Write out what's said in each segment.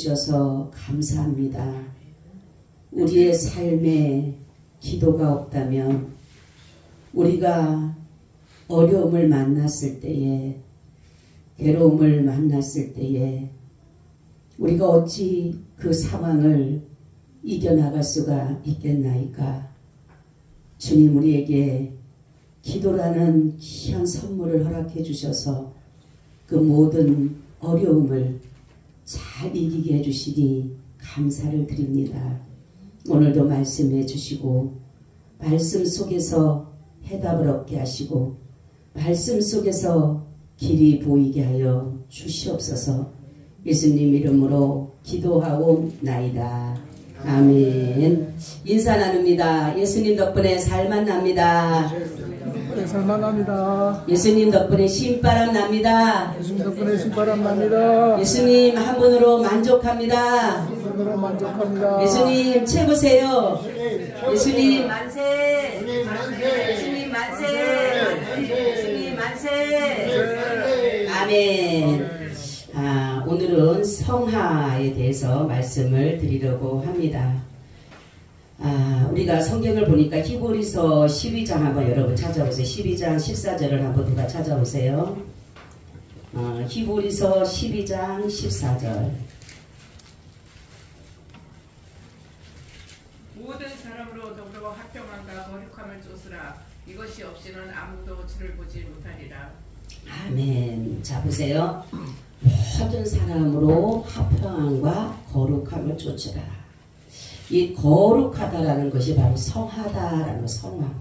주셔서 감사합니다. 우리의 삶에 기도가 없다면 우리가 어려움을 만났을 때에 괴로움을 만났을 때에 우리가 어찌 그 상황을 이겨나갈 수가 있겠나이까. 주님 우리에게 기도라는 귀한 선물을 허락해 주셔서 그 모든 어려움을 잘 이기게 해주시니 감사를 드립니다. 오늘도 말씀해 주시고 말씀 속에서 해답을 얻게 하시고 말씀 속에서 길이 보이게 하여 주시옵소서. 예수님 이름으로 기도하옵나이다. 아멘. 인사 나눕니다. 예수님 덕분에 살만 납니다. 살만 납니다. 예수님 덕분에 신바람 납니다. 예수님 덕분에 신바람 납니다. 예수님 한 분으로 만족합니다. 예수님으로 만족합니다. 예수님 최고세요. 예수님 만세. 예수님 만세. 예수님 만세. 아멘. 오늘은 성화에 대해서 말씀을 드리려고 합니다. 우리가 성경을 보니까 히브리서 12장 한번 여러분 찾아보세요. 12장 14절을 한번 누가 찾아보세요. 히브리서 12장 14절. 모든 사람으로 더불어 화평함과 거룩함을 쫓으라. 이것이 없이는 아무도 주를 보지 못하리라. 아멘. 자 보세요. 모든 사람으로 화평함과 거룩함을 쫓으라. 이 거룩하다라는 것이 바로 성하다라는 성화.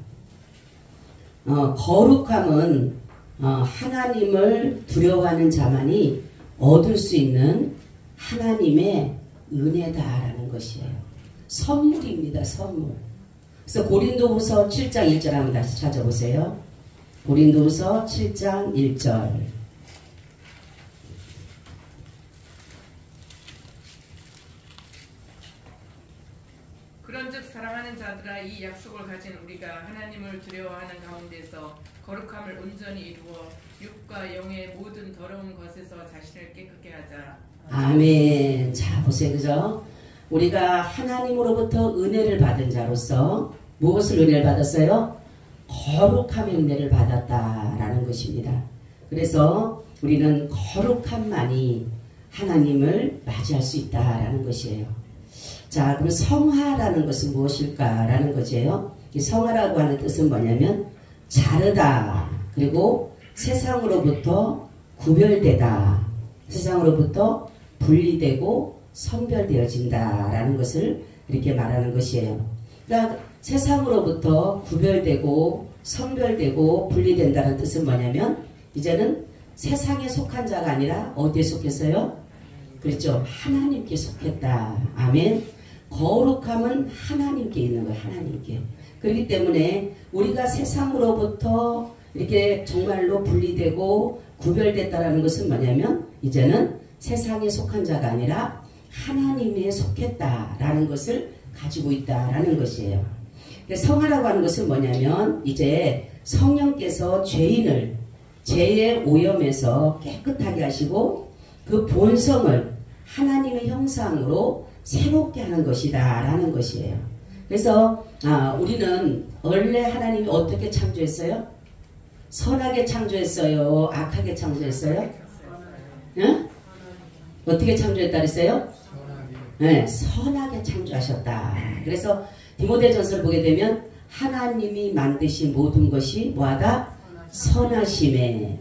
거룩함은 하나님을 두려워하는 자만이 얻을 수 있는 하나님의 은혜다라는 것이에요. 선물입니다. 선물. 그래서 고린도후서 7장 1절 한번 다시 찾아보세요. 고린도후서 7장 1절. 그런즉 사랑하는 자들아, 이 약속을 가진 우리가 하나님을 두려워하는 가운데서 거룩함을 온전히 이루어 육과 영의 모든 더러운 것에서 자신을 깨끗게 하자. 아멘. 자 보세요. 그죠? 우리가 하나님으로부터 은혜를 받은 자로서 무엇을 은혜를 받았어요? 거룩함의 은혜를 받았다라는 것입니다. 그래서 우리는 거룩함만이 하나님을 맞이할 수 있다라는 것이에요. 자, 그럼 성화라는 것은 무엇일까라는 거지요. 이 성화라고 하는 뜻은 뭐냐면 자르다, 그리고 세상으로부터 구별되다, 세상으로부터 분리되고 선별되어진다라는 것을 이렇게 말하는 것이에요. 그러니까 세상으로부터 구별되고 선별되고 분리된다는 뜻은 뭐냐면 이제는 세상에 속한 자가 아니라 어디에 속했어요? 그렇죠. 하나님께 속했다. 아멘. 거룩함은 하나님께 있는 거예요. 하나님께. 그렇기 때문에 우리가 세상으로부터 이렇게 정말로 분리되고 구별됐다라는 것은 뭐냐면 이제는 세상에 속한 자가 아니라 하나님에 속했다라는 것을 가지고 있다라는 것이에요. 성화라고 하는 것은 뭐냐면 이제 성령께서 죄인을 죄의 오염에서 깨끗하게 하시고 그 본성을 하나님의 형상으로 새롭게 하는 것이다 라는 것이에요. 그래서 우리는 원래 하나님이 어떻게 창조했어요? 선하게 창조했어요? 악하게 창조했어요? 응? 어떻게 창조했다 그랬어요? 네, 선하게 창조하셨다. 그래서 디모데전서를 보게 되면 하나님이 만드신 모든 것이 뭐하다? 선하심에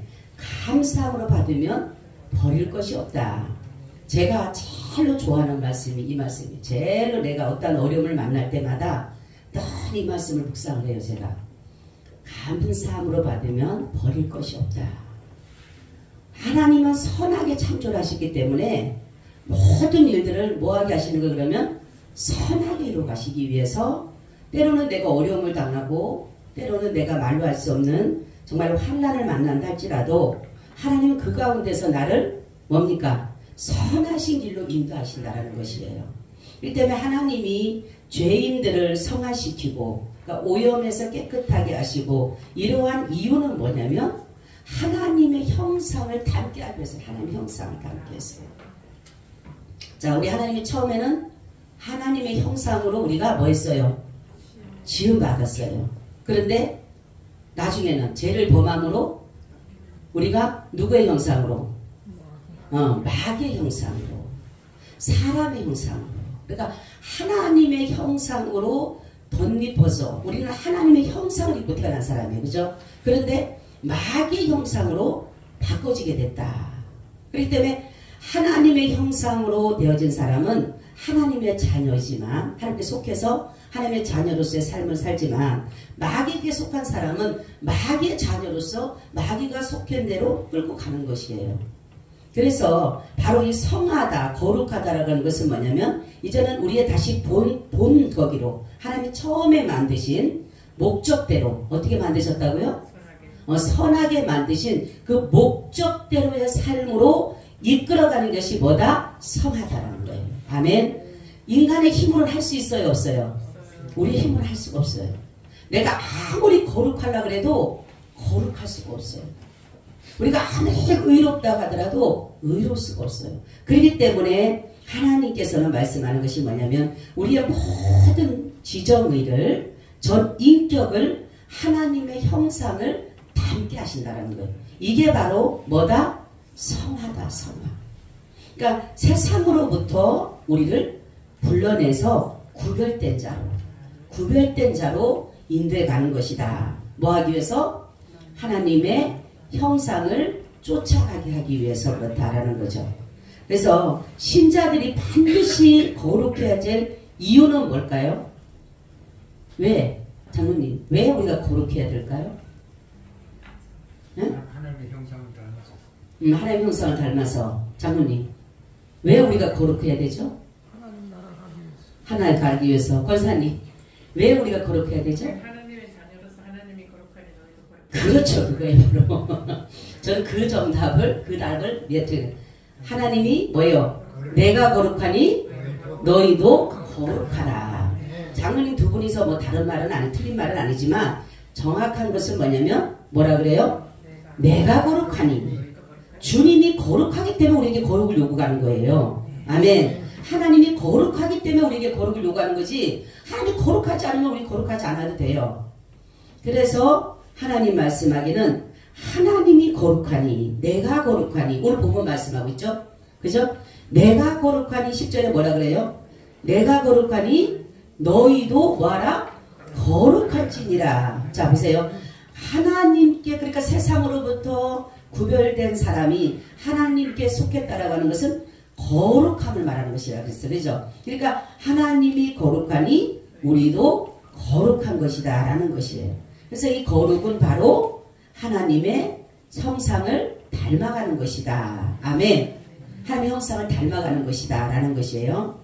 감사함으로 받으면 버릴 것이 없다. 제가 제일로 좋아하는 말씀이 이 말씀이에요. 제일로 내가 어떤 어려움을 만날 때마다 늘 이 말씀을 묵상을 해요. 제가 감사함으로 받으면 버릴 것이 없다. 하나님은 선하게 창조를 하셨기 때문에 모든 일들을 뭐하게 하시는 거 그러면 선하게 이루어 가시기 위해서 때로는 내가 어려움을 당하고 때로는 내가 말로 할 수 없는 정말 환난을 만난다 할지라도 하나님은 그 가운데서 나를 뭡니까? 선하신 길로 인도하신다라는 것이에요. 이 때문에 하나님이 죄인들을 성화시키고 그러니까 오염에서 깨끗하게 하시고 이러한 이유는 뭐냐면 하나님의 형상을 담게 하기 위해서 하나님의 형상을 담게 했어요. 자, 우리 하나님이 처음에는 하나님의 형상으로 우리가 뭐 했어요? 지음받았어요. 그런데 나중에는 죄를 범함으로 우리가 누구의 형상으로? 마귀의 형상으로, 사람의 형상으로. 그러니까 하나님의 형상으로 덧입어서 우리는 하나님의 형상을 입고 태어난 사람이에요. 그죠? 그런데 마귀의 형상으로 바꿔지게 됐다. 그렇기 때문에 하나님의 형상으로 되어진 사람은 하나님의 자녀이지만 하나님께 속해서 하나님의 자녀로서의 삶을 살지만 마귀에게 속한 사람은 마귀의 자녀로서 마귀가 속한 대로 끌고 가는 것이에요. 그래서 바로 이 성하다, 거룩하다라고 하는 것은 뭐냐면 이제는 우리의 다시 본 거기로 하나님이 처음에 만드신 목적대로 어떻게 만드셨다고요? 선하게 만드신 그 목적대로의 삶으로 이끌어가는 것이 뭐다? 성하다라는 거예요. 아멘. 인간의 힘으로는 할 수 있어요? 없어요? 우리의 힘으로는 할 수가 없어요. 내가 아무리 거룩하려고 해도 거룩할 수가 없어요. 우리가 아무리 의롭다고 하더라도 의로울 수가 없어요. 그렇기 때문에 하나님께서는 말씀하는 것이 뭐냐면 우리의 모든 지정의를 전 인격을 하나님의 형상을 담게 하신다는 거예요. 이게 바로 뭐다? 성하다, 성화. 그러니까 세상으로부터 우리를 불러내서 구별된 자로 인도해 가는 것이다. 뭐 하기 위해서? 하나님의 형상을 쫓아가게 하기 위해서 그렇다라는 거죠. 그래서 신자들이 반드시 거룩해야 될 이유는 뭘까요? 왜? 장로님, 왜 우리가 거룩해야 될까요? 응? 하나님의 형상을 닮아서. 하나님의 형상을 닮아서. 장로님, 왜 우리가 거룩해야 되죠? 하나님 가기 위해서. 권사님, 왜 우리가 거룩해야 되죠? 하나님의 자녀로서 하나님이 거룩하니 너희도 거룩하라. 그렇죠. 그거예요. 바로. 저는 그 정답을, 그 답을 하나님이 뭐예요? 내가 거룩하니 너희도 거룩하라. 장로님 두 분이서 뭐 다른 말은 틀린 말은 아니지만 정확한 것은 뭐냐면 뭐라 그래요? 내가 거룩하니. 주님이 거룩하기 때문에 우리에게 거룩을 요구하는 거예요. 아멘. 하나님이 거룩하기 때문에 우리에게 거룩을 요구하는 거지 하나님이 거룩하지 않으면 우리 거룩하지 않아도 돼요. 그래서 하나님 말씀하기는 하나님이 거룩하니 내가 거룩하니 오늘 본문 말씀하고 있죠. 그죠? 내가 거룩하니 10절에 뭐라 그래요? 내가 거룩하니 너희도 뭐하라? 거룩할지니라. 자 보세요. 하나님께 그러니까 세상으로부터 구별된 사람이 하나님께 속했다라고 하는 것은 거룩함을 말하는 것이라 그랬어요. 그죠? 그러니까 하나님이 거룩하니 우리도 거룩한 것이다 라는 것이에요. 그래서 이 거룩은 바로 하나님의 형상을 닮아가는 것이다. 아멘. 하나님의 형상을 닮아가는 것이다 라는 것이에요.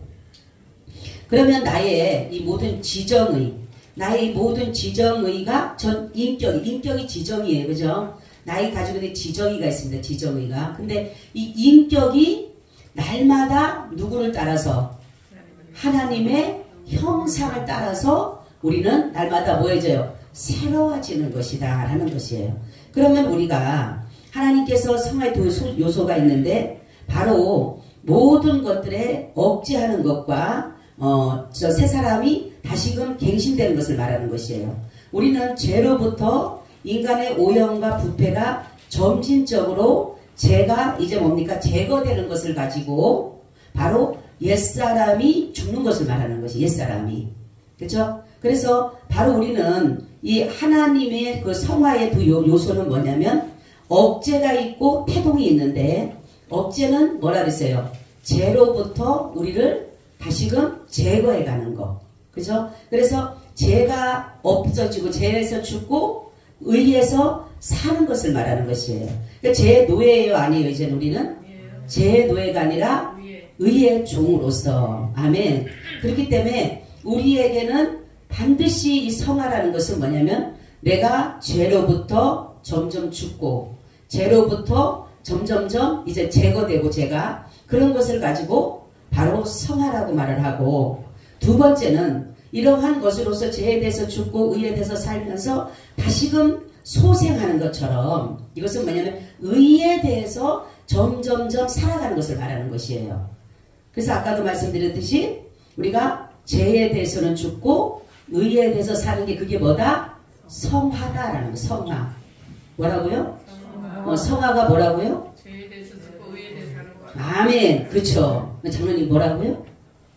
그러면 나의 이 모든 지정의, 나의 이 모든 지정의가 전 인격이 지정이에요. 그죠? 나이 가지고 있는 지정의가 있습니다. 지정의가. 근데 이 인격이 날마다 누구를 따라서? 하나님의 형상을 따라서 우리는 날마다 뭐해져요? 새로워지는 것이다 라는 것이에요. 그러면 우리가 하나님께서 성화의 두 요소가 있는데 바로 모든 것들에 억제하는 것과 저 세 사람이 다시금 갱신되는 것을 말하는 것이에요. 우리는 죄로부터 인간의 오염과 부패가 점진적으로 죄가 이제 뭡니까? 제거되는 것을 가지고 바로 옛사람이 죽는 것을 말하는 것이 옛사람이. 그렇죠? 그래서 바로 우리는 이 하나님의 그 성화의 두 요소는 뭐냐면 억제가 있고 태동이 있는데 억제는 뭐라 그랬어요? 죄로부터 우리를 다시금 제거해가는 거. 그죠? 그래서 죄가 없어지고 죄에서 죽고 의에서 사는 것을 말하는 것이에요. 그러니까 죄의 노예예요? 아니에요? 이제 우리는? 죄의 노예가 아니라 의의 종으로서. 아멘. 그렇기 때문에 우리에게는 반드시 이 성화라는 것은 뭐냐면 내가 죄로부터 점점 죽고 죄로부터 점점점 이제 제거되고 죄가 그런 것을 가지고 바로 성화라고 말을 하고 두 번째는 이러한 것으로서 죄에 대해서 죽고 의에 대해서 살면서 다시금 소생하는 것처럼 이것은 뭐냐면 의에 대해서 점점점 살아가는 것을 말하는 것이에요. 그래서 아까도 말씀드렸듯이 우리가 죄에 대해서는 죽고 의에 대해서 사는 게 그게 뭐다? 성화다라는 거. 성화. 뭐라고요? 성화가 뭐라고요? 죄에 대해서 죽고 의에 대해서 사는 거. 아멘. 그렇죠. 장로님 뭐라고요?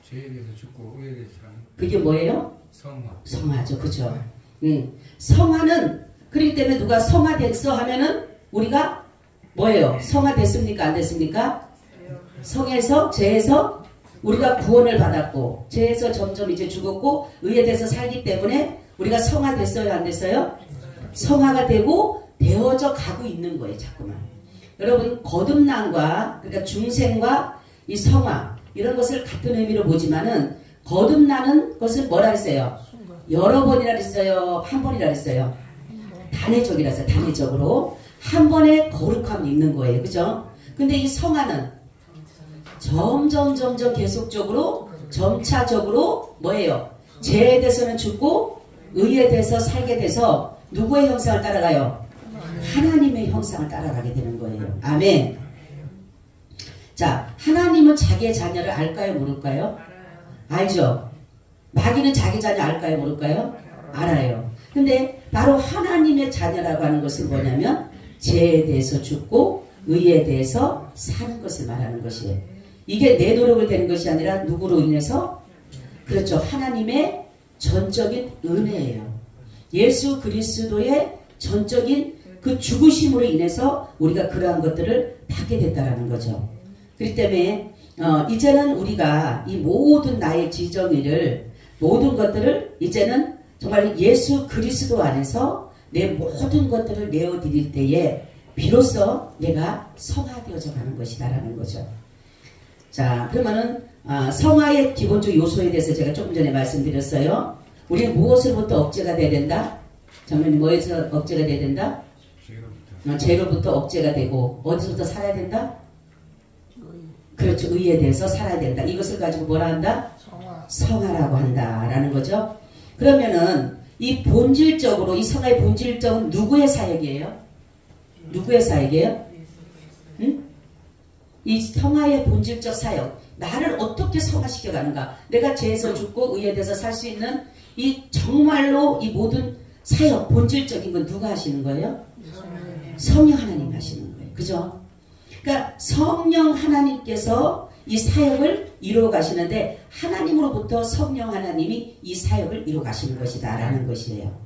죄에 대해서 죽고 의에 대해서 사는 거. 그게 뭐예요? 성화. 성화죠. 그렇죠. 성화는 그렇기 때문에 누가 성화됐어 하면은 우리가 뭐예요? 성화됐습니까? 안 됐습니까? 성에서 죄에서 우리가 구원을 받았고 죄에서 점점 이제 죽었고 의에 대해서 살기 때문에 우리가 성화됐어요? 안 됐어요? 성화가 되고 되어져 가고 있는 거예요. 자꾸만. 여러분 거듭남과 그러니까 중생과 이 성화 이런 것을 같은 의미로 보지만은 거듭나는 것은 뭐라 했어요? 여러 번이라 했어요? 한 번이라 했어요? 단회적이라 했어요. 단회적으로 한 번에 거룩함이 있는 거예요. 그죠? 근데 이 성화는 점점 계속적으로 점차적으로 뭐예요? 죄에 대해서는 죽고 의에 대해서 살게 돼서 누구의 형상을 따라가요? 하나님의 형상을 따라가게 되는 거예요. 아멘. 자, 하나님은 자기의 자녀를 알까요? 모를까요? 알죠? 마귀는 자기 자녀 알까요? 모를까요? 알아요. 근데 바로 하나님의 자녀라고 하는 것은 뭐냐면 죄에 대해서 죽고 의에 대해서 사는 것을 말하는 것이에요. 이게 내 노력을 되는 것이 아니라 누구로 인해서? 그렇죠. 하나님의 전적인 은혜예요. 예수 그리스도의 전적인 그 죽으심으로 인해서 우리가 그러한 것들을 받게 됐다라는 거죠. 그렇기 때문에 이제는 우리가 이 모든 나의 지정의를 모든 것들을 이제는 정말 예수 그리스도 안에서 내 모든 것들을 내어드릴 때에 비로소 내가 성화되어져 가는 것이다라는 거죠. 자, 그러면은 성화의 기본적 요소에 대해서 제가 조금 전에 말씀드렸어요. 우리는 무엇으로부터 억제가 돼야 된다? 장로님 뭐에서 억제가 돼야 된다? 죄로부터 억제가 되고 어디서부터 살아야 된다? 그렇죠. 의에 대해서 살아야 된다. 이것을 가지고 뭐라 한다? 성화라고 한다라는 거죠. 그러면은 이 본질적으로 이 성화의 본질적은 누구의 사역이에요? 누구의 사역이에요? 응? 이 성화의 본질적 사역. 나를 어떻게 성화시켜 가는가? 내가 죄에서 죽고 의에 대해서 살 수 있는 이 정말로 이 모든 사역 본질적인 건 누가 하시는 거예요? 성령 하나님 하시는 거예요. 그죠? 그러니까 성령 하나님께서 이 사역을 이루어 가시는데 하나님으로부터 성령 하나님이 이 사역을 이루어 가시는 것이다 라는 것이에요.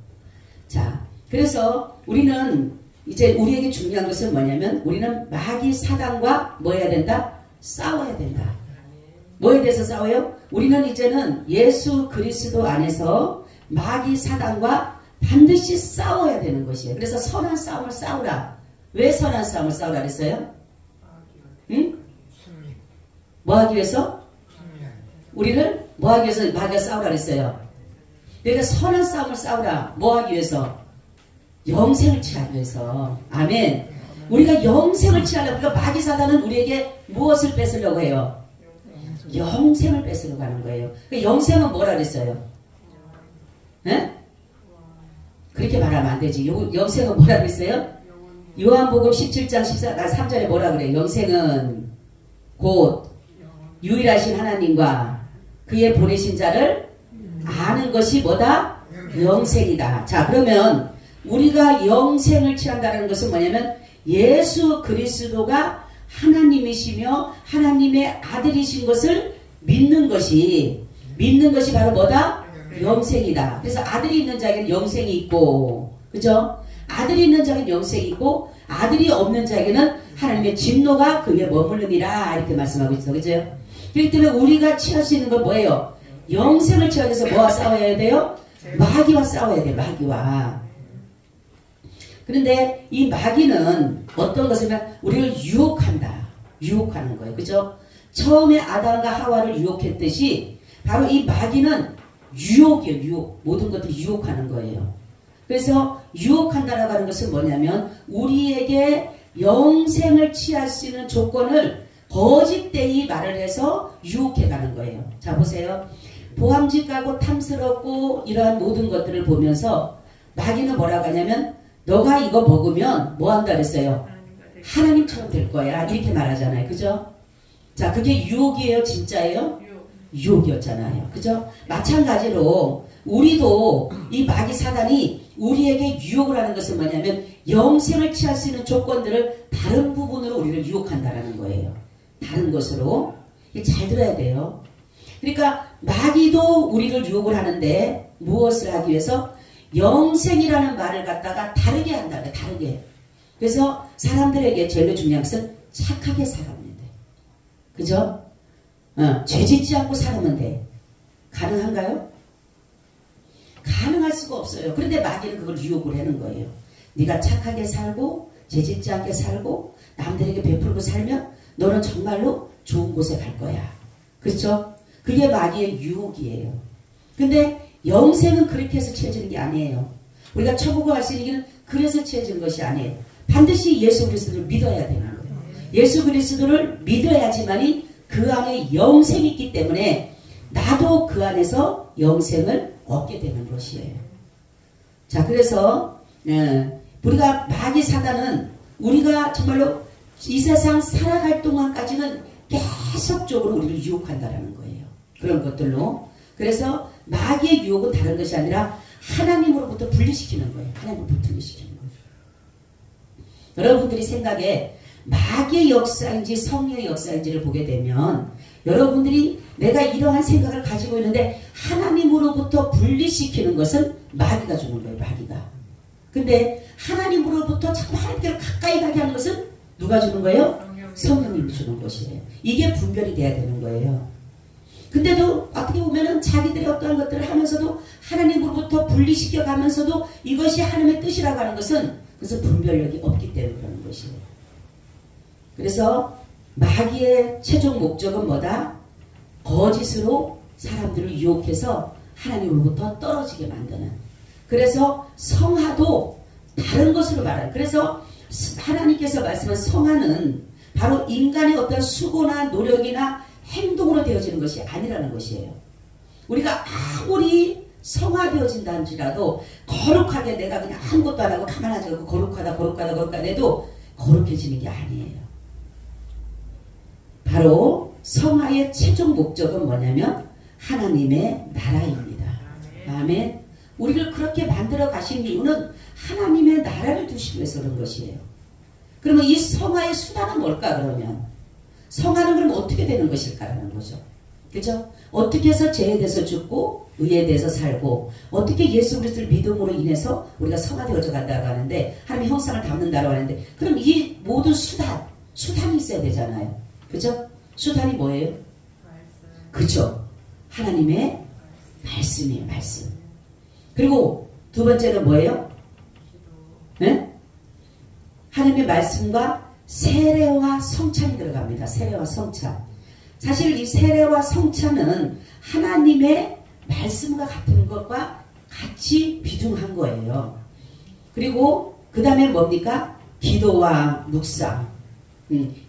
자, 그래서 우리는 이제 우리에게 중요한 것은 뭐냐면 우리는 마귀 사단과 뭐 해야 된다? 싸워야 된다. 뭐에 대해서 싸워요? 우리는 이제는 예수 그리스도 안에서 마귀 사단과 반드시 싸워야 되는 것이에요. 그래서 선한 싸움을 싸우라. 왜 선한 싸움을 싸우라 그랬어요? 응? 뭐 하기 위해서? 우리를 뭐 하기 위해서 마귀가 싸우라 그랬어요? 그러니까 선한 싸움을 싸우라. 뭐 하기 위해서? 영생을 취하기 위해서. 아멘. 우리가 영생을 취하려고. 그러니까 마귀 사단은 우리에게 무엇을 뺏으려고 해요? 영생을 뺏으려고 하는 거예요. 그러니까 영생은 뭐라 그랬어요? 네? 그렇게 말하면 안 되지. 영생은 뭐라 그랬어요? 요한복음 17장 13절에 뭐라 그래요? 영생은 곧 유일하신 하나님과 그의 보내신 자를 아는 것이 뭐다? 영생이다. 자, 그러면 우리가 영생을 취한다는 것은 뭐냐면 예수 그리스도가 하나님이시며 하나님의 아들이신 것을 믿는 것이 바로 뭐다? 영생이다. 그래서 아들이 있는 자에게는 영생이 있고, 그죠? 아들이 있는 자에게는 영생이 있고 아들이 없는 자에게는 하나님의 진노가 그 위에 머무르니라 이렇게 말씀하고 있어. 그죠? 그렇기 때문에 우리가 취할 수 있는 건 뭐예요? 영생을 취하기 위해서 뭐와 싸워야 돼요? 마귀와 싸워야 돼요. 마귀와. 그런데 이 마귀는 어떤 것이냐면 우리를 유혹한다. 유혹하는 거예요. 그죠? 처음에 아담과 하와를 유혹했듯이 바로 이 마귀는 유혹이에요. 유혹. 모든 것들을 유혹하는 거예요. 그래서 유혹한다라고 하는 것은 뭐냐면 우리에게 영생을 취할 수 있는 조건을 거짓되이 말을 해서 유혹해가는 거예요. 자, 보세요. 보암직 가고 탐스럽고 이러한 모든 것들을 보면서 마귀는 뭐라고 하냐면 너가 이거 먹으면 뭐 한다 그랬어요? 하나님처럼 될 거야. 이렇게 말하잖아요. 그죠? 자, 그게 유혹이에요? 진짜예요? 유혹이었잖아요. 그죠? 마찬가지로 우리도 이 마귀 사단이 우리에게 유혹을 하는 것은 뭐냐면 영생을 취할 수 있는 조건들을 다른 부분으로 우리를 유혹한다라는 거예요. 다른 것으로. 잘 들어야 돼요. 그러니까 마귀도 우리를 유혹을 하는데 무엇을 하기 위해서? 영생이라는 말을 갖다가 다르게 한다. 다르게. 그래서 사람들에게 제일 중요한 것은 착하게 살아면 돼. 그죠? 죄 짓지 않고 살면 돼. 가능한가요? 가능할 수가 없어요. 그런데 마귀는 그걸 유혹을 하는 거예요. 네가 착하게 살고 죄 짓지 않게 살고 남들에게 베풀고 살면 너는 정말로 좋은 곳에 갈 거야. 그렇죠? 그게 마귀의 유혹이에요. 근데 영생은 그렇게 해서 취해지는 게 아니에요. 우리가 천국을 갈 수 있는 길은 그래서 취해지는 것이 아니에요. 반드시 예수 그리스도를 믿어야 되는 거예요. 예수 그리스도를 믿어야지만이 그 안에 영생이 있기 때문에 나도 그 안에서 영생을 얻게 되는 것이에요. 자, 그래서 우리가 마귀 사단은 우리가 정말로 이 세상 살아갈 동안까지는 계속적으로 우리를 유혹한다라는 거예요. 그런 것들로. 그래서 마귀의 유혹은 다른 것이 아니라 하나님으로부터 분리시키는 거예요. 하나님으로부터 분리시키는 거예요. 여러분들이 생각에 마귀의 역사인지 성령의 역사인지를 보게 되면 여러분들이 내가 이러한 생각을 가지고 있는데 하나님으로부터 분리시키는 것은 마귀가 주는 거예요. 마귀가. 근데 하나님으로부터 자꾸 하나님께로 가까이 가게 하는 것은 누가 주는 거예요? 성령님이 주는 것이에요. 이게 분별이 돼야 되는 거예요. 근데도 어떻게 보면은 자기들이 어떠한 것들을 하면서도 하나님으로부터 분리시켜 가면서도 이것이 하나님의 뜻이라고 하는 것은 그래서 분별력이 없기 때문에 그러는 것이에요. 그래서 마귀의 최종 목적은 뭐다? 거짓으로 사람들을 유혹해서 하나님으로부터 떨어지게 만드는. 그래서 성화도 다른 것으로 말해요. 그래서 하나님께서 말씀한 성화는 바로 인간의 어떤 수고나 노력이나 행동으로 되어지는 것이 아니라는 것이에요. 우리가 아무리 성화되어진다 할지라도 거룩하게 내가 그냥 아무것도 안 하고 가만하지 않고 거룩하다 해도 거룩해지는 게 아니에요. 바로 성화의 최종 목적은 뭐냐면 하나님의 나라입니다. 아멘. 우리를 그렇게 만들어 가신 이유는 하나님의 나라를 두시기 위해서 그런 것이에요. 그러면 이 성화의 수단은 뭘까 그러면? 성화는 그럼 어떻게 되는 것일까라는 거죠. 그죠? 어떻게 해서 죄에 대해서 죽고 의에 대해서 살고 어떻게 예수 그리스도를 믿음으로 인해서 우리가 성화되어져 간다고 하는데 하나님의 형상을 담는다고 하는데 그럼 이 모든 수단이 있어야 되잖아요. 그죠? 수단이 뭐예요? 그죠? 하나님의 말씀이에요. 말씀. 그리고 두 번째는 뭐예요? 네? 하나님의 말씀과 세례와 성찬이 들어갑니다. 세례와 성찬. 사실 이 세례와 성찬은 하나님의 말씀과 같은 것과 같이 비중한 거예요. 그리고 그 다음에 뭡니까? 기도와 묵상.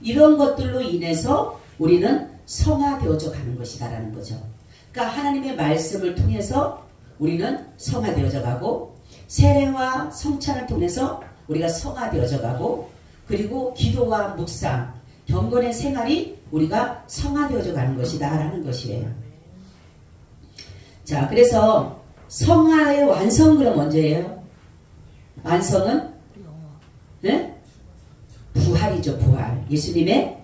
이런 것들로 인해서 우리는 성화되어져 가는 것이다라는 거죠. 그러니까 하나님의 말씀을 통해서 우리는 성화되어져 가고 세례와 성찬을 통해서 우리가 성화되어져 가고 그리고 기도와 묵상, 경건의 생활이 우리가 성화되어져 가는 것이다 라는 것이에요. 자, 그래서 성화의 완성은 그럼 언제예요? 완성은? 네? 부활이죠. 부활. 예수님의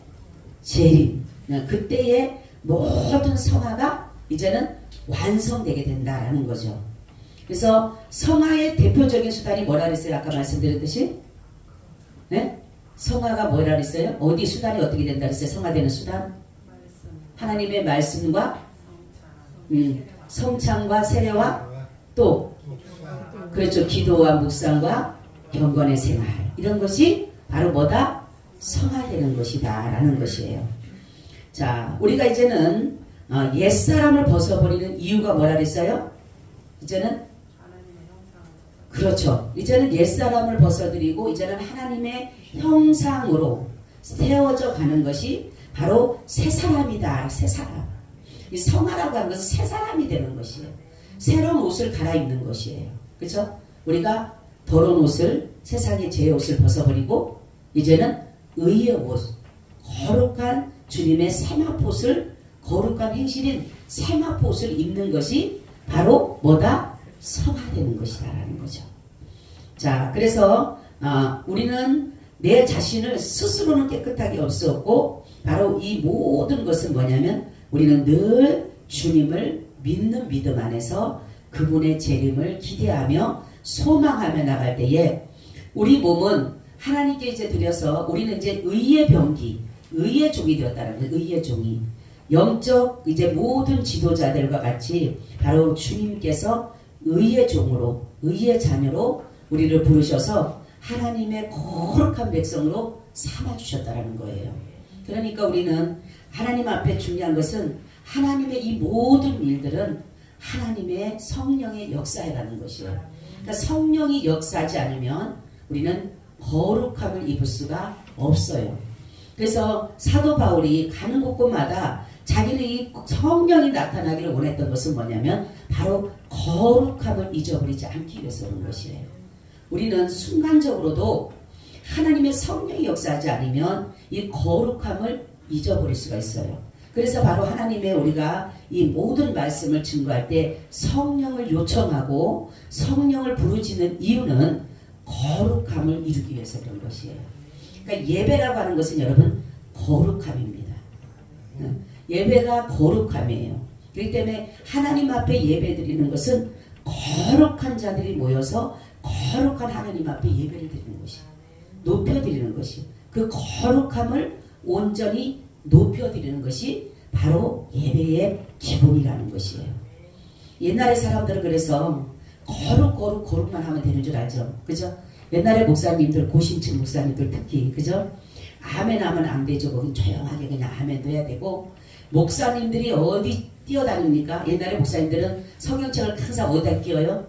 재림. 그때의 모든 성화가 이제는 완성되게 된다라는 거죠. 그래서 성화의 대표적인 수단이 뭐라 그랬어요? 아까 말씀드렸듯이 네? 성화가 뭐라 그랬어요? 어디 수단이 어떻게 된다 그랬어요? 성화되는 수단? 하나님의 말씀과 성찬과 세례와 또 그렇죠. 기도와 묵상과 경건의 생활 이런 것이 바로 뭐다? 성화되는 것이다 라는 것이에요. 자, 우리가 이제는 옛사람을 벗어버리는 이유가 뭐라 그랬어요? 이제는 그렇죠. 이제는 옛사람을 벗어들이고 이제는 하나님의 형상으로 세워져 가는 것이 바로 새 사람이다. 새 사람. 이 성화라고 하는 것은 새 사람이 되는 것이에요. 새로운 옷을 갈아입는 것이에요. 그렇죠? 우리가 더러운 옷을 세상의 죄의 옷을 벗어버리고 이제는 의의 옷, 거룩한 주님의 세마포옷을 거룩한 행실인 세마포옷을 입는 것이 바로 뭐다? 성화되는 것이다라는 거죠. 자, 그래서 우리는 내 자신을 스스로는 깨끗하게 없었고 바로 이 모든 것은 뭐냐면 우리는 늘 주님을 믿는 믿음 안에서 그분의 재림을 기대하며 소망하며 나갈 때에 우리 몸은 하나님께 이제 드려서 우리는 이제 의의 병기, 의의 종이 되었다는 거예요. 의의 종이. 영적 이제 모든 지도자들과 같이 바로 주님께서 의의 종으로, 의의 자녀로 우리를 부르셔서 하나님의 거룩한 백성으로 삼아주셨다는 거예요. 그러니까 우리는 하나님 앞에 중요한 것은 하나님의 이 모든 일들은 하나님의 성령의 역사라는 것이에요. 그러니까 성령이 역사하지 않으면 우리는 거룩함을 입을 수가 없어요. 그래서 사도 바울이 가는 곳곳마다 자기는 이 성령이 나타나기를 원했던 것은 뭐냐면 바로 거룩함을 잊어버리지 않기 위해서 그런 것이에요. 우리는 순간적으로도 하나님의 성령이 역사하지 않으면 이 거룩함을 잊어버릴 수가 있어요. 그래서 바로 하나님의 우리가 이 모든 말씀을 증거할 때 성령을 요청하고 성령을 부르짖는 이유는 거룩함을 이루기 위해서 그런 것이에요. 그러니까 예배라고 하는 것은 여러분 거룩함입니다. 예배가 거룩함이에요. 그렇기 때문에 하나님 앞에 예배 드리는 것은 거룩한 자들이 모여서 거룩한 하나님 앞에 예배를 드리는 것이에요. 높여드리는 것이에요. 그 거룩함을 온전히 높여드리는 것이 바로 예배의 기본이라는 것이에요. 옛날의 사람들은 그래서 거룩만 하면 되는 줄 알죠. 그죠? 옛날에 목사님들, 고신층 목사님들 특히, 그죠? 아멘 하면 안 되죠. 거긴 조용하게 그냥 아멘도 해야 되고, 목사님들이 어디 뛰어다닙니까? 옛날에 목사님들은 성경책을 항상 어디다 끼워요?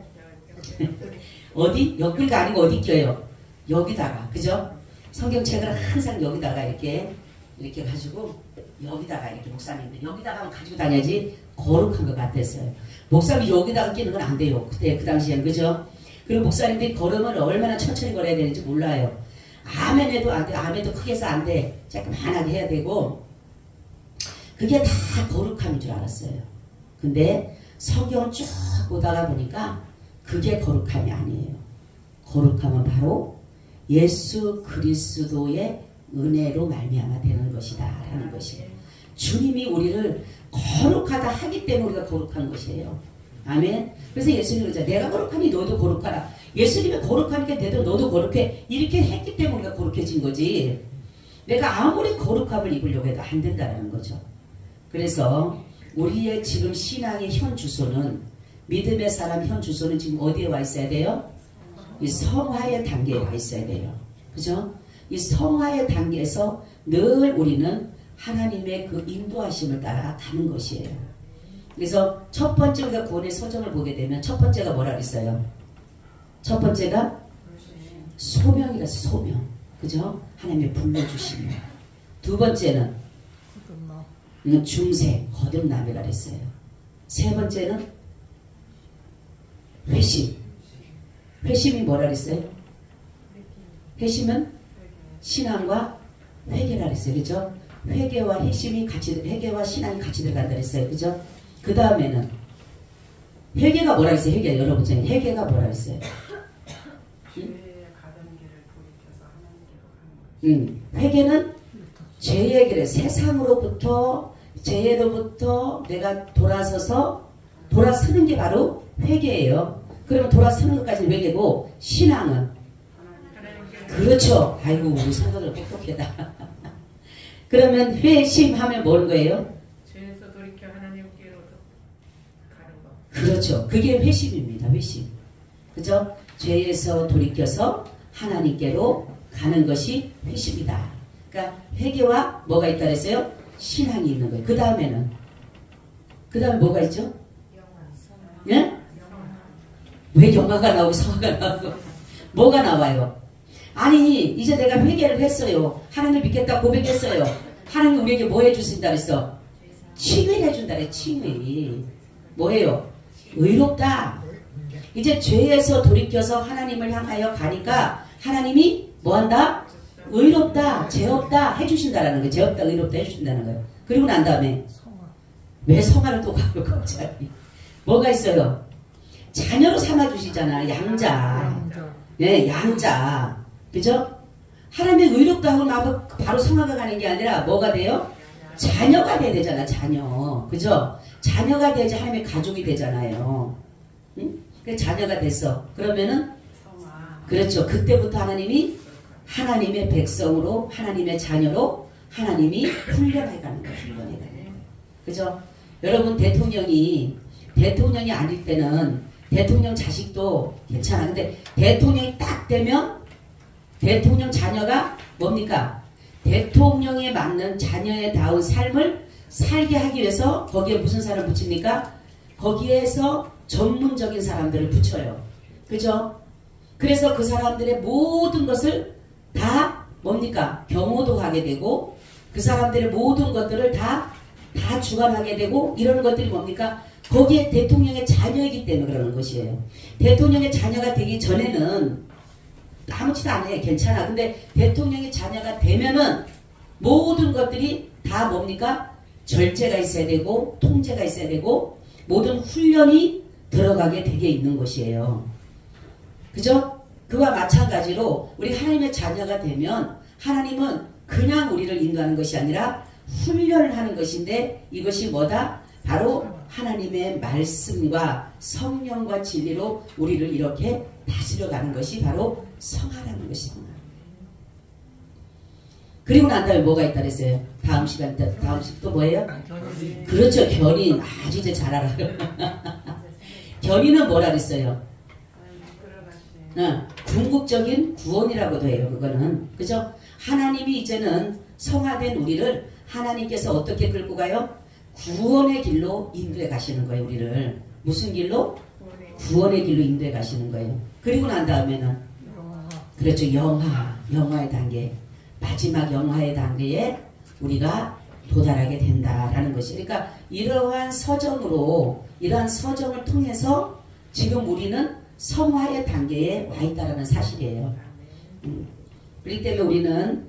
어디? 여기가 아니고 어디 끼워요? 여기다가, 그죠? 성경책을 항상 여기다가 이렇게 가지고, 여기다가 이렇게 목사님들, 여기다가 가지고 다녀야지 거룩한 것 같았어요. 목사님이 여기다가 끼는 건 안 돼요. 그때, 그 당시에는, 그죠? 그리고 목사님들이 걸음을 얼마나 천천히 걸어야 되는지 몰라요. 아멘 해도 안 돼. 아멘도 크게 해서 안 돼. 조그만하게 해야 되고, 그게 다 거룩함인 줄 알았어요. 근데 성경을 쭉 보다가 보니까 그게 거룩함이 아니에요. 거룩함은 바로 예수 그리스도의 은혜로 말미암아 되는 것이다 라는 것이에요. 주님이 우리를 거룩하다 하기 때문에 우리가 거룩한 것이에요. 아멘. 그래서 예수님이 그러잖아요. 내가 거룩하니 너도 거룩하라. 예수님이 거룩하니까 너도 거룩해. 이렇게 했기 때문에 우리가 거룩해진 거지. 내가 아무리 거룩함을 입으려고 해도 안 된다는 거죠. 그래서 우리의 지금 신앙의 현 주소는, 믿음의 사람 현 주소는 지금 어디에 와 있어야 돼요? 이 성화의 단계에 와 있어야 돼요. 그죠? 이 성화의 단계에서 늘 우리는 하나님의 그 인도하심을 따라 가는 것이에요. 그래서 첫 번째 우리가 구원의 서정을 보게 되면 첫 번째가 뭐라 그랬어요? 첫 번째가 소명이라서 소명. 그죠? 하나님의 불러주시며. 두 번째는 중생, 거듭남이라 그랬어요. 세 번째는 회심. 회심이 뭐라 그랬어요? 회심은 신앙과 회개라 그랬어요. 그죠? 회개와 회심이 같이, 회개와 신앙이 같이 들어간다 그랬어요. 그죠? 그 다음에는 회개가 뭐라 그랬어요? 회개, 여러분 중에 회개가 뭐라 그랬어요? 회개는 죄의 길에 세상으로부터 죄로부터 내가 돌아서는 게 바로 회개예요. 그러면 돌아서는 것까지 회개고, 신앙은 그렇죠. 아이고 우리 성도들 똑똑하다. 그러면 회심하면 뭐는 거예요? 죄에서 돌이켜 하나님께로 가는 거. 그렇죠. 그게 회심입니다. 회심. 그죠? 죄에서 돌이켜서 하나님께로 가는 것이 회심이다. 그러니까 회개와 뭐가 있다 그랬어요? 신앙이 있는 거예요. 그 다음에 뭐가 있죠? 예? 왜 영화가 나오고 성화가 나오고 뭐가 나와요? 아니 이제 내가 회개를 했어요. 하나님을 믿겠다 고백했어요. 하나님 우리에게 뭐 해주신다 그랬어? 칭의를 해준다 그래. 칭의. 뭐예요? 의롭다. 이제 죄에서 돌이켜서 하나님을 향하여 가니까 하나님이 뭐한다? 의롭다, 죄 없다 해주신다라는 거예요. 죄 없다, 의롭다 해주신다는 거예요. 그리고 난 다음에 왜 성화를 또 가고 갑자기 뭐가 있어요? 자녀로 삼아주시잖아. 양자. 네, 양자. 그죠? 하나님의 의롭다 하고 나서 바로 성화가 가는 게 아니라 뭐가 돼요? 자녀가 돼야 되잖아. 자녀. 그죠? 자녀가 돼야지 하나님의 가족이 되잖아요. 응? 자녀가 됐어. 그러면은 그렇죠. 그때부터 하나님이 하나님의 백성으로, 하나님의 자녀로 하나님이 훈련해가는 거예요. 훈련해가는 거예요. 그죠? 여러분 대통령이 아닐 때는 대통령 자식도 괜찮아. 근데 대통령이 딱 되면 대통령 자녀가 뭡니까? 대통령에 맞는 자녀에 다운 삶을 살게 하기 위해서 거기에 무슨 사람을 붙입니까? 거기에서 전문적인 사람들을 붙여요. 그죠? 그래서 그 사람들의 모든 것을 다 뭡니까? 경호도 하게 되고 그 사람들의 모든 것들을 다 주관하게 되고 이런 것들이 뭡니까? 거기에 대통령의 자녀이기 때문에 그러는 것이에요. 대통령의 자녀가 되기 전에는 아무렇지도 않아. 괜찮아. 근데 대통령의 자녀가 되면은 모든 것들이 다 뭡니까? 절제가 있어야 되고 통제가 있어야 되고 모든 훈련이 들어가게 되게 있는 것이에요. 그죠? 그와 마찬가지로 우리 하나님의 자녀가 되면 하나님은 그냥 우리를 인도하는 것이 아니라 훈련을 하는 것인데 이것이 뭐다? 바로 하나님의 말씀과 성령과 진리로 우리를 이렇게 다스려가는 것이 바로 성화라는 것이 성화. 그리고 난 다음에 뭐가 있다 그랬어요? 다음 시간 때 다음 시간 또 뭐예요? 그렇죠. 견인. 아주 이제 잘 알아요. 견인은 뭐라 그랬어요? 궁극적인 구원이라고도 해요. 그거는. 그죠? 하나님이 이제는 성화된 우리를 하나님께서 어떻게 끌고 가요? 구원의 길로 인도해 가시는 거예요. 우리를. 무슨 길로? 구원의 길로 인도해 가시는 거예요. 그리고 난 다음에는 그렇죠. 영화의 단계. 마지막 영화의 단계에 우리가 도달하게 된다라는 것이. 그러니까 이러한 서정을 통해서 지금 우리는 성화의 단계에 와 있다라는 사실이에요. 그렇기 때문에 우리는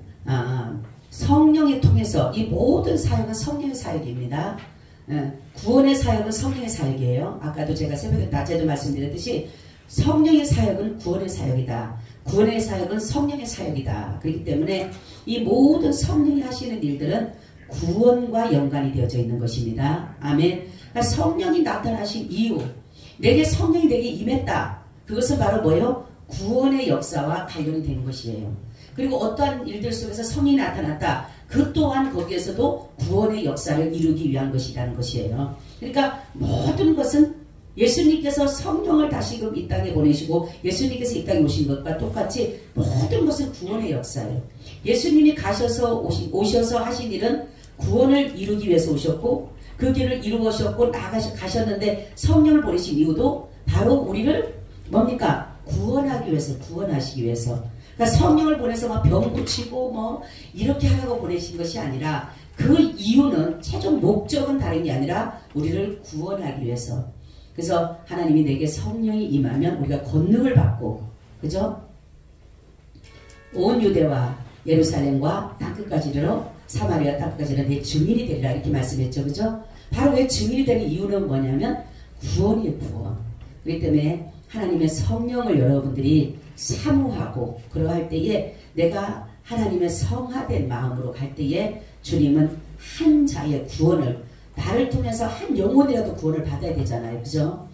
성령을 통해서 이 모든 사역은 성령의 사역입니다. 구원의 사역은 성령의 사역이에요. 아까도 제가 새벽에 낮에도 말씀드렸듯이 성령의 사역은 구원의 사역이다. 구원의 사역은 성령의 사역이다. 그렇기 때문에 이 모든 성령이 하시는 일들은 구원과 연관이 되어져 있는 것입니다. 아멘. 그러니까 성령이 나타나신 이유, 내게 성령이 내게 임했다. 그것은 바로 뭐예요? 구원의 역사와 관련이 되는 것이에요. 그리고 어떠한 일들 속에서 성령이 나타났다. 그 또한 거기에서도 구원의 역사를 이루기 위한 것이라는 것이에요. 그러니까 모든 것은 예수님께서 성령을 다시금 이 땅에 보내시고 예수님께서 이 땅에 오신 것과 똑같이 모든 것은 구원의 역사예요. 예수님이 오셔서 하신 일은 구원을 이루기 위해서 오셨고 그 길을 이루셨고 가셨는데 성령을 보내신 이유도 바로 우리를 뭡니까? 구원하기 위해서, 구원하시기 위해서. 그러니까 성령을 보내서 막 병 고치고 뭐 이렇게 하라고 보내신 것이 아니라 그 이유는 최종 목적은 다른 게 아니라 우리를 구원하기 위해서. 그래서 하나님이 내게 성령이 임하면 우리가 권능을 받고, 그죠? 온 유대와 예루살렘과 땅끝까지 이르러 사마리아 땅끝까지 이르러 내 증인이 되리라 이렇게 말씀했죠. 그죠? 바로 왜 증인이 되는 이유는 뭐냐면 구원이에요. 구원. 그렇기 때문에 하나님의 성령을 여러분들이 사모하고 그러할 때에 내가 하나님의 성화된 마음으로 갈 때에 주님은 한 자의 구원을 나를 통해서 한 영혼이라도 구원을 받아야 되잖아요. 그죠?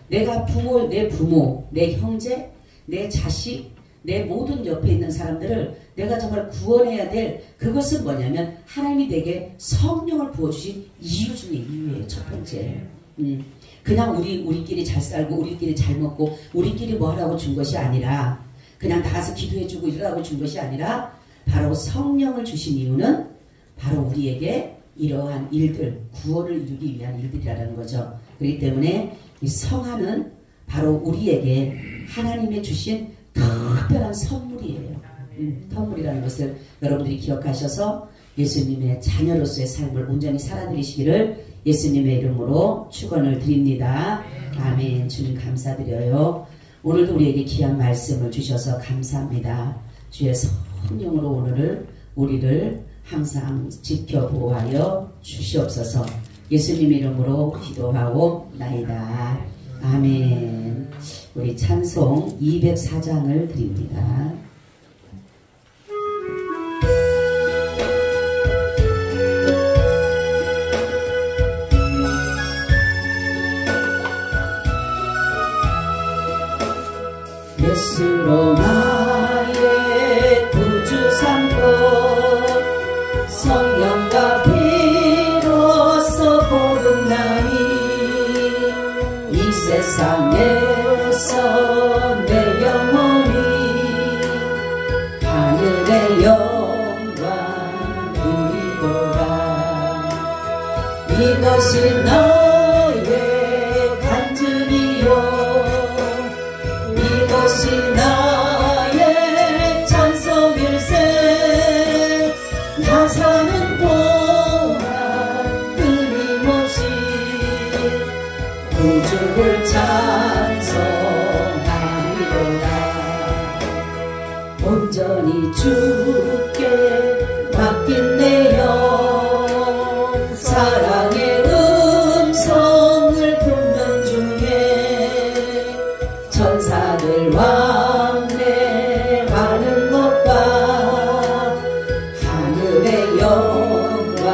내가 내 부모, 내 형제, 내 자식, 내 모든 옆에 있는 사람들을 내가 정말 구원해야 될 그것은 뭐냐면 하나님이 내게 성령을 부어주신 이유 중에 이유예요. 첫 번째. 그냥 우리끼리 잘 살고 우리끼리 잘 먹고 우리끼리 뭐 하라고 준 것이 아니라 그냥 나가서 기도해주고 이러라고 준 것이 아니라 바로 성령을 주신 이유는 바로 우리에게 이러한 일들, 구원을 이루기 위한 일들이라는 거죠. 그렇기 때문에 이 성화는 바로 우리에게 하나님의 주신 특별한 선물이에요. 선물이라는 것을 여러분들이 기억하셔서 예수님의 자녀로서의 삶을 온전히 살아드리시기를 예수님의 이름으로 축원을 드립니다. 아멘. 주님 감사드려요. 오늘도 우리에게 귀한 말씀을 주셔서 감사합니다. 주의 성령으로 오늘을 우리를 항상 지켜보호하여 주시옵소서. 예수님 이름으로 기도하고 나이다. 아멘. 우리 찬송 204장을 드립니다. 예수로 나의 구주 삼고 성령과 피로써 거듭나니 이 세상에서 내 영혼이 하늘의 영광 누리도다. 이것이 너의 간증이요 이것이 나의 찬송일세. 나 사는 동안 끊임없이 구주를 찬송하리로다. 온전히 주께 맡긴 내 영 사랑의 음성을 듣는 중에 천사들 왕래하는 것과 하늘의 영광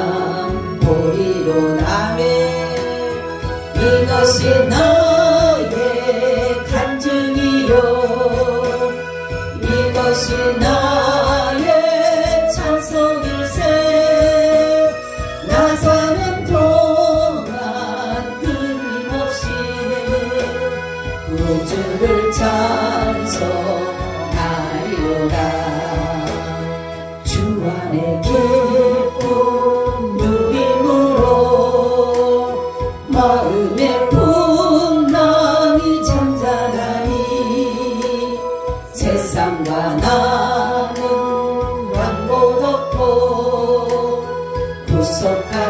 보리로 나매. 이것이 너의 간증이요 이것이 나의 찬송일세. 나 사는 동안 끊임없이 구주를 찬송하리로다. 주 안에 기쁨 누림으로 마음의 풍랑이 잔잔하니 세상과 나는 왕복 없고 구속한